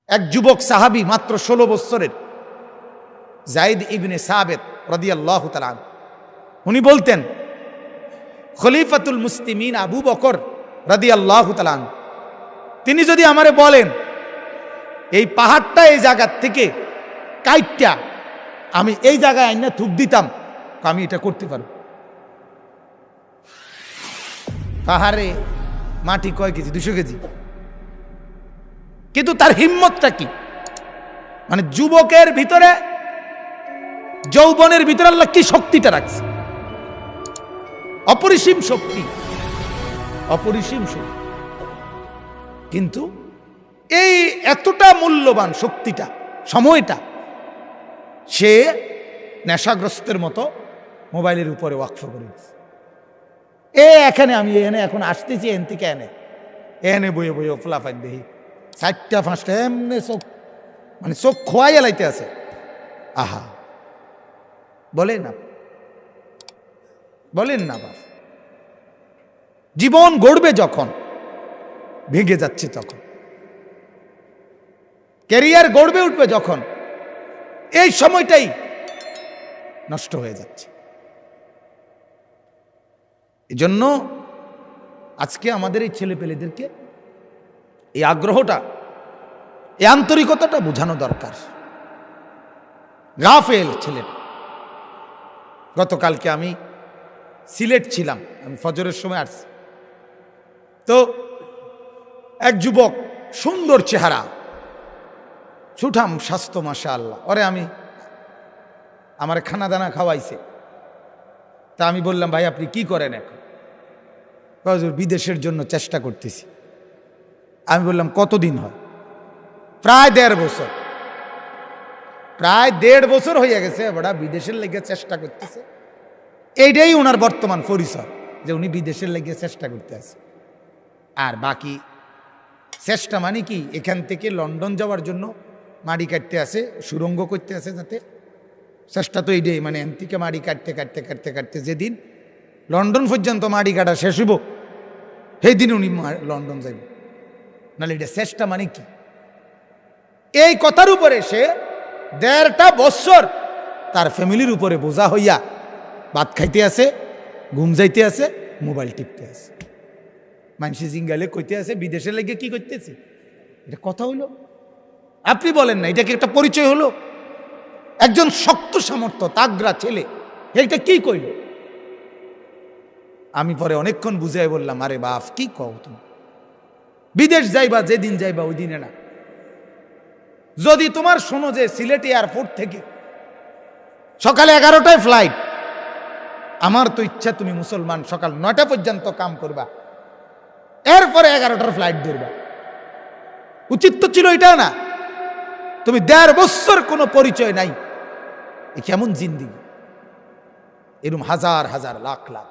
এক যুবক সাহাবী মাত্র 16 বছরের যায়েদ ইবনে সাবিত রাদিয়াল্লাহু তাআলা, উনি বলতেন খলিফাতুল মুসলিমিন আবু বকর রাদিয়াল্লাহু তাআলা তিনি যদি আমারে বলেন এই পাহাড়টা এই জায়গার থেকে কাইটটা আমি এই জায়গায় আইনা থুক দিতাম, আমি এটা করতে পারব। পাহাড়ে মাটি কয় কেজি? 200 কেজি। কিন্তু তার হিম্মতটা কি? মানে যুবকের ভিতরে, যৌবনের ভিতরে আল্লাহ কি শক্তিটা রাখছে, অপরিসীম শক্তি, অপরিসীম শক্তি। কিন্তু এই এতটা মূল্যবান শক্তিটা, সময়টা সে নেশাগ্রস্তের মতো মোবাইলের উপরে ওয়াকফ করে দিচ্ছে। এখানে আমি এনে এখন আসতেছি, এন থেকে এনে বইয়ে বইয়ে ফলাফাই দেখি 4টা 5টা এমনি চোখ, মানে চোখ খোয়াই এলাইতে আছে। আহা, বলেন না, বলেন না বাপ, জীবন গড়বে যখন, ভেঙে যাচ্ছে তখন, ক্যারিয়ার গড়বে উঠবে যখন, এই সময়টাই নষ্ট হয়ে যাচ্ছে। এজন্য আজকে আমাদের এই ছেলেপেলেদেরকে এই আগ্রহটা, এই আন্তরিকতাটা বোঝানো দরকার। গাফেল ছেলেটা। গতকালকে আমি সিলেট ছিলাম, আমি ফজরের সময় আসছি, তো এক যুবক, সুন্দর চেহারা, সুঠাম স্বাস্থ্য, মাশাআল্লাহ, ওরে আমি আমার খানা দানা খাওয়াইছে। তা আমি বললাম, ভাই আপনি কি করেন এখন? বিদেশের জন্য চেষ্টা করতেছি। আমি বললাম কতদিন হয়? প্রায় 1.5 বছর। প্রায় 1.5 বছর হয়ে গেছে বড়া বিদেশের লেগে চেষ্টা করতেছে। এইটাই ওনার বর্তমান পরিচয়, যে উনি বিদেশের লেগে চেষ্টা করতে আছে। আর বাকি চেষ্টা মানে কি, এখান থেকে লন্ডন যাওয়ার জন্য মাড়ি কাটতে আছে, সুরঙ্গ করতে আছে, যাতে চেষ্টা তো এইটাই, মানে এন থেকে মাড়ি কাটতে কাটতে কাটতে কাটতে যেদিন লন্ডন পর্যন্ত মাড়ি কাটা শেষ হইব, সেই দিন উনি লন্ডন যাইব। নাহলে এটা চেষ্টা মানে কি? এই কথার উপরে সে 1.5টা বছর তার ফ্যামিলির উপরে বোঝা হইয়া ভাত খাইতে আছে, ঘুম যাইতে আছে, মোবাইল টিপতে আছে। মানুষ জিঙ্গালে কইতে আছে বিদেশে লেগে কি করতেছে। এটা কথা হইল? আপনি বলেন না, এটা কি একটা পরিচয় হলো? একজন শক্ত সামর্থ্য তাগড়া ছেলে এটা কি কইল? আমি পরে অনেকক্ষণ বুঝাই বললাম, আরে বাপ কি কও তুমি, বিদেশ যাইবা যেদিন যাইবা ওই দিনে না। যদি তোমার শোনো যে সিলেট এয়ারপোর্ট থেকে সকালে 11টায় ফ্লাইট, আমার তো ইচ্ছা তুমি মুসলমান সকাল 9টা পর্যন্ত কাম করবা, এরপরে 11টার ফ্লাইট ধরবা। উচিত তো ছিল এটা না? তুমি 1.5 বছর কোনো পরিচয় নাই, এ কেমন জিন্দিগি? এরকম হাজার হাজার লাখ লাখ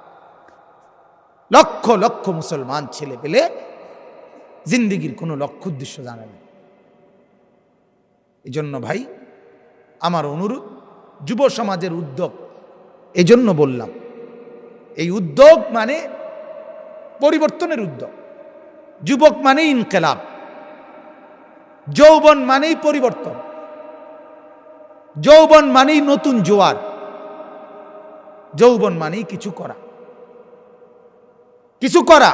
লক্ষ লক্ষ মুসলমান ছেলে পেলে জিন্দিগির কোনো লক্ষ্য উদ্দেশ্য জানে না। এই জন্য ভাই আমার অনুরোধ, যুব সমাজের উদ্যোগ, এই জন্য বললাম, এই উদ্যোগ মানে পরিবর্তনের উদ্যোগ। যুবক মানেই ইনকিলাব, যৌবন মানেই পরিবর্তন, যৌবন মানেই নতুন জোয়ার, যৌবন মানেই কিছু করা, কিছু করা।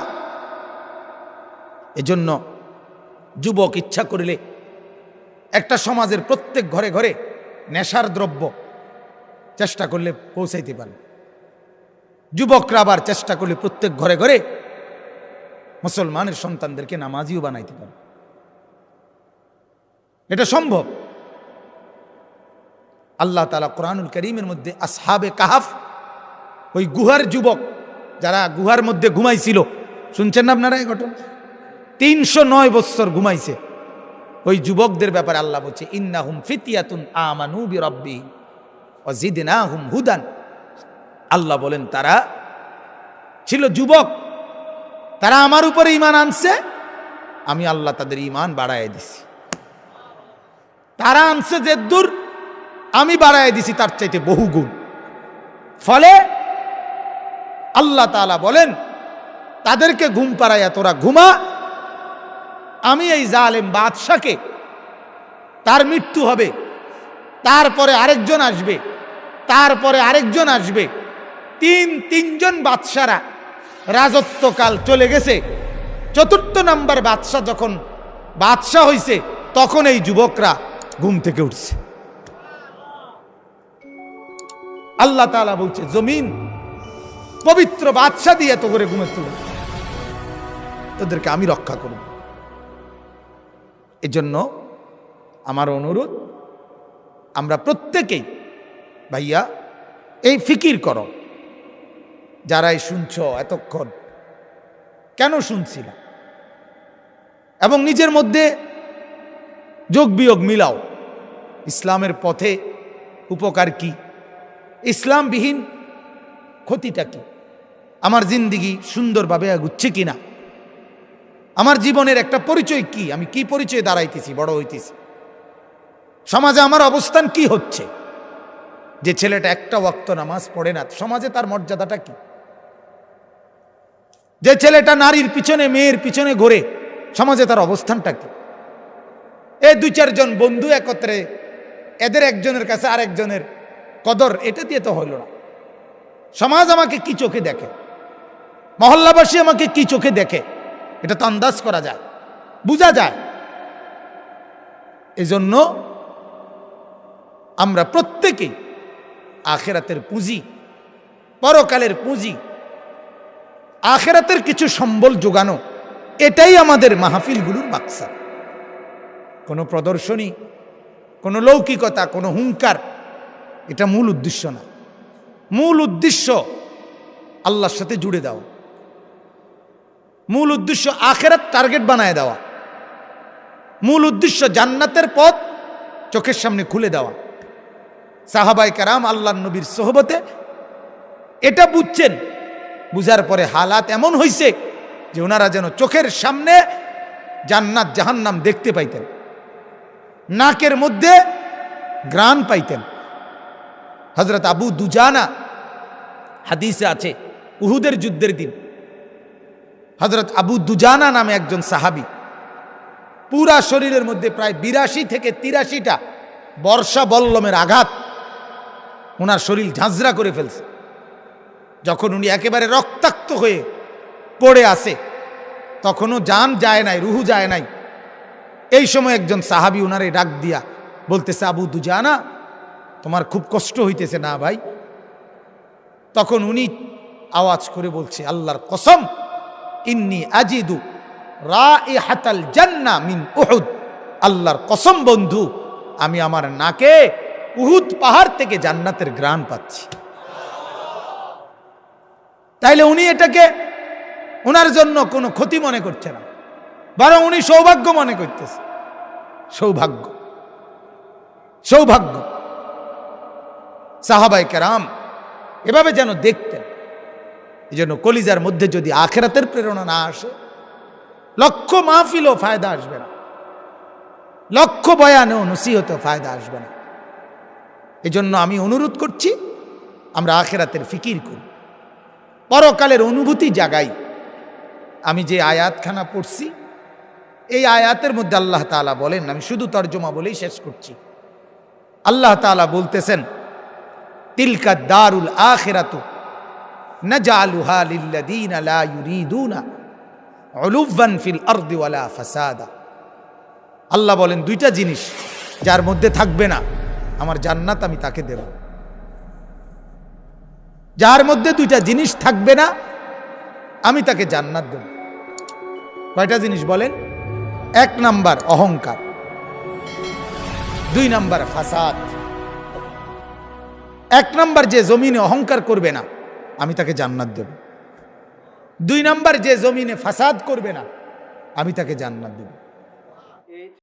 এজন্য যুবক ইচ্ছা করিলে একটা সমাজের প্রত্যেক ঘরে ঘরে নেশার দ্রব্য চেষ্টা করলে পৌঁছাইতে পারে। যুবকরা আবার চেষ্টা করলে প্রত্যেক ঘরে ঘরে মুসলমানের সন্তানদেরকে নামাজিও বানাইতে পারে। এটা সম্ভব। আল্লাহ তাআলা কোরআনুল কারীমের মধ্যে আসহাবে কাহাফ, ওই গুহার যুবক যারা গুহার মধ্যে ঘুমাইছিল, শুনছেন না আপনারা এই ঘটনা? 309 বছর ঘুমাইছে। ওই যুবকদের ব্যাপারে আল্লাহ বলছে, ইন্নাহুম ফিতিয়াতুন আমানু বিরাব্বিহিম ওয়া জিদনাহুম হুদান। আল্লাহ বলেন তারা ছিল যুবক, তারা আমার উপরে ঈমান আনছে, আমি আল্লাহ তাদের ঈমান বাড়ায় দিছি। তারা আনছে যে দূর, আমি বাড়ায় দিছি তার চাইতে বহুগুণ। ফলে আল্লাহ তাআলা বলেন তাদেরকে ঘুম পাড়াইয়া তোরা ঘুমা, আমি এই জালেম বাদশাকে তার মৃত্যু হবে, তারপরে আরেকজন আসবে, তারপরে আরেকজন আসবে, তিনজন বাদশারা রাজত্বকাল চলে গেছে। চতুর্থ নাম্বার বাদশা যখন বাদশাহ হইছে, তখন এই যুবকরা ঘুম থেকে উঠছে। আল্লাহ তাআলা বলছে, জমিন পবিত্র বাদশা দিয়ে তো করে ঘুমে তুলে, তোদেরকে আমি রক্ষা করব। এজন্য আমার অনুরোধ, আমরা প্রত্যেকেই ভাইয়া এই ফিকির করো, যারাই শুনছ এতক্ষণ কেন শুনছিলাম, এবং নিজের মধ্যে যোগ বিয়োগ মিলাও। ইসলামের পথে উপকার কি, ইসলামবিহীন ক্ষতিটা কি, আমার জিন্দিগি সুন্দরভাবে এগুচ্ছে কিনা, আমার জীবনের একটা পরিচয় কি, আমি কি পরিচয় দাঁড়াইতেছি, বড় হইতেছি, সমাজে আমার অবস্থান কি হচ্ছে। যে ছেলেটা একটা ওয়াক্ত নামাজ পড়ে না, সমাজে তার মর্যাদাটা কি। যে ছেলেটা নারীর পিছনে মেয়ের পিছনে ঘোরে, সমাজে তার অবস্থানটা কি। এই 2-4 জন বন্ধু একত্রে, এদের একজনের কাছে আরেকজনের কদর, এটা দিয়ে তো হইল না। সমাজ আমাকে কি চোখে দেখে, মহল্লাবাসী আমাকে কি চোখে দেখে, এটা তো আন্দাজ করা যায়, বোঝা যায়। এজন্য আমরা প্রত্যেকেই আখিরাতের পুঁজি, পরকালের পুঁজি, আখিরাতের কিছু সম্বল যোগানো, এটাই আমাদের মাহফিলগুলোর মাকসাদ। কোনো প্রদর্শনী, কোনো লৌকিকতা, কোনো হুঙ্কার, এটা মূল উদ্দেশ্য না। মূল উদ্দেশ্য আল্লাহর সাথে জুড়ে দেওয়া, মূল উদ্দেশ্য আখিরাত টার্গেট বানায় দেওয়া, মূল উদ্দেশ্য জান্নাতের পথ চোখের সামনে খুলে দেওয়া। সাহাবায়ে কেরাম আল্লাহর নবীর সোহবতে এটা বুঝছেন, বুঝার পরে হালাত এমন হয়েছে যে ওনারা যেন চোখের সামনে জান্নাত জাহান্নাম দেখতে পাইতেন, নাকের মধ্যে ঘ্রাণ পাইতেন। হযরত আবু দুজানা, হাদিসে আছে, উহুদের যুদ্ধের দিন হযরত আবু দুজানা নামে একজন সাহাবী, পুরা শরীরের মধ্যে প্রায় 82 থেকে 83টা বর্ষা বল্লমের আঘাত, ওনার শরীর ঝাঁঝরা করে ফেলছে। যখন উনি একেবারে রক্তাক্ত হয়ে পড়ে আসে, তখনও জান যায় নাই, রুহু যায় নাই। এই সময় একজন সাহাবী ওনারে ডাক দিয়া বলতেছে, আবু দুজানা, তোমার খুব কষ্ট হইতেছে না ভাই? তখন উনি আওয়াজ করে বলছে, আল্লাহর কসম, ইন্নী আজিদু রাইহাতাল জান্নাহ মিন উহুদ। আল্লাহর কসম বন্ধু, আমি আমার নাকে উহুদ পাহাড় থেকে জান্নাতের ঘ্রাণ পাচ্ছি। তাইলে উনি এটাকে ওনার জন্য কোনো ক্ষতি মনে করছে না, বরং উনি সৌভাগ্য মনে করতেছে। সৌভাগ্য, সৌভাগ্য। সাহাবায়ে কেরাম এভাবে যেন দেখতেন। এই জন্য কলিজার মধ্যে যদি আখিরাতের প্রেরণা না আসে, লক্ষ মাহফিলও ফায়দা আসবে না, লক্ষ বয়ানেও নসিহতেও ফায়দা আসবে না। এই জন্য আমি অনুরোধ করছি, আমরা আখিরাতের ফিকির করি, পরকালের অনুভূতি জাগাই। আমি যে আয়াতখানা পড়ছি, এই আয়াতের মধ্যে আল্লাহ তাআলা বলেন, আমি শুধু তর্জমা বলেই শেষ করছি। আল্লাহ তাআলা বলতেছেন, তিলকা দারুল আখিরাতু নাজআলুহা লিল্লাযীনা লা ইউরিদুনা উলুওয়ান ফিল আরদি ওয়ালা ফাসাদা। আল্লাহ বলেন, 2টা জিনিস যার মধ্যে থাকবে না আমার জান্নাত আমি তাকে দেব। যার মধ্যে 2টা জিনিস থাকবে না আমি তাকে জান্নাত দেব। কয়টা জিনিস বলেন? 1 নাম্বার অহংকার, 2 নাম্বার ফাসাদ। 1 নাম্বার যে জমিনে অহংকার করবে না আমি তাকে জান্নাত দেব। 2 নাম্বার যে জমিনে ফাসাদ করবে না আমি তাকে জান্নাত দেব।